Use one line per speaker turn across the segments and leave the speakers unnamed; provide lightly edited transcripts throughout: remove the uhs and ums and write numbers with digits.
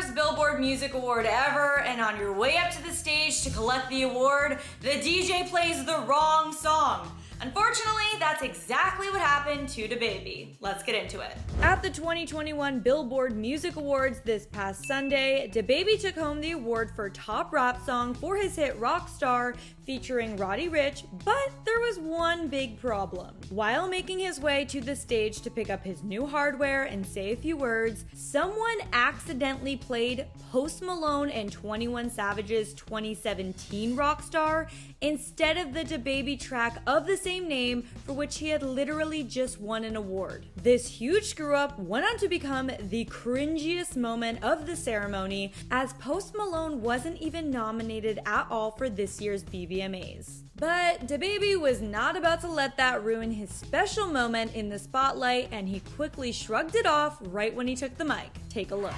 first Billboard Music Award ever, and on your way up to the stage to collect the award, the DJ plays the wrong song. Unfortunately, that's exactly what happened to DaBaby. Let's get into it. At the 2021 Billboard Music Awards this past Sunday, DaBaby took home the award for Top Rap Song for his hit Rockstar featuring Roddy Ricch, but there was one big problem. While making his way to the stage to pick up his new hardware and say a few words, someone accidentally played Post Malone and 21 Savage's 2017 Rockstar instead of the DaBaby track of the same name for which he had literally just won an award. This huge screw up went on to become the cringiest moment of the ceremony, as Post Malone wasn't even nominated at all for this year's BBMAs. But DaBaby was not about to let that ruin his special moment in the spotlight, and he quickly shrugged it off right when he took the mic. Take a look.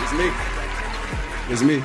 It's me. It's me.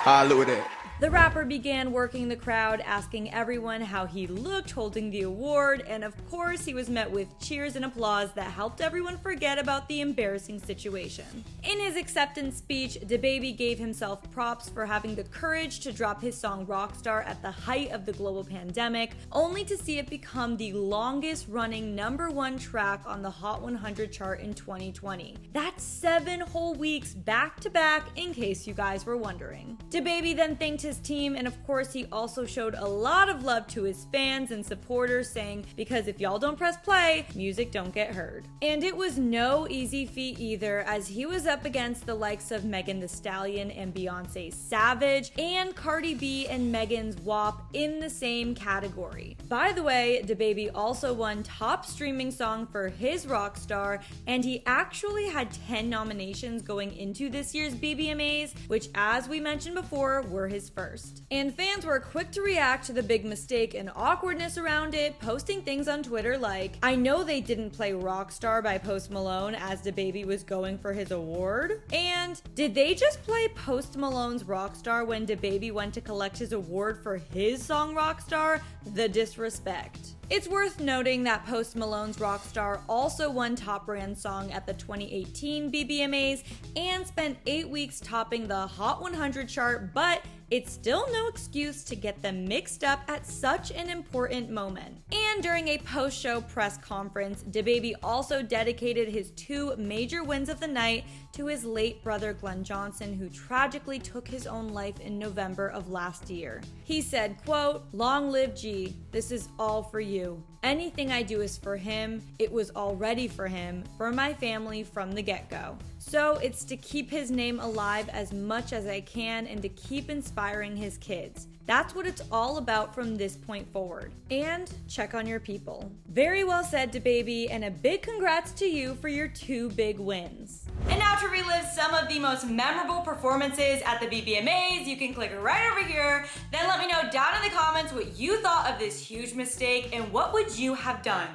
How I look at that.
The rapper began working the crowd, asking everyone how he looked holding the award, and of course he was met with cheers and applause that helped everyone forget about the embarrassing situation. In his acceptance speech, DaBaby gave himself props for having the courage to drop his song Rockstar at the height of the global pandemic, only to see it become the longest running #1 track on the Hot 100 chart in 2020. That's 7 whole weeks back to back, in case you guys were wondering. DaBaby then thanked his team, and of course he also showed a lot of love to his fans and supporters, saying, because if y'all don't press play, music don't get heard. And it was no easy feat either, as he was up against the likes of Megan Thee Stallion and Beyonce's Savage, and Cardi B and Megan's WAP in the same category. By the way, DaBaby also won Top Streaming Song for his Rockstar, and he actually had 10 nominations going into this year's BBMAs, which, as we mentioned before, were his first. And fans were quick to react to the big mistake and awkwardness around it, posting things on Twitter like, "I know they didn't play Rockstar by Post Malone as DaBaby was going for his award," and "Did they just play Post Malone's Rockstar when DaBaby went to collect his award for his song Rockstar? The disrespect." It's worth noting that Post Malone's Rockstar also won Top Brand Song at the 2018 BBMAs and spent 8 weeks topping the Hot 100 chart, but it's still no excuse to get them mixed up at such an important moment. And during a post-show press conference, DaBaby also dedicated his 2 major wins of the night to his late brother Glenn Johnson, who tragically took his own life in November of last year. He said, quote, "Long live G, this is all for you. Anything I do is for him. It was already for him, for my family from the get-go. So it's to keep his name alive as much as I can and to keep inspiring his kids. That's what it's all about from this point forward. And check on your people." Very well said, DaBaby, and a big congrats to you for your 2 big wins. And now to relive some of the most memorable performances at the BBMAs, you can click right over here. Then let me know down in the comments what you thought of this huge mistake and what would you have done.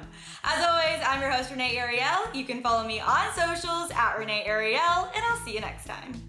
As always, I'm your host, Renee Ariel. You can follow me on socials at Renee Ariel, and I'll see you next time.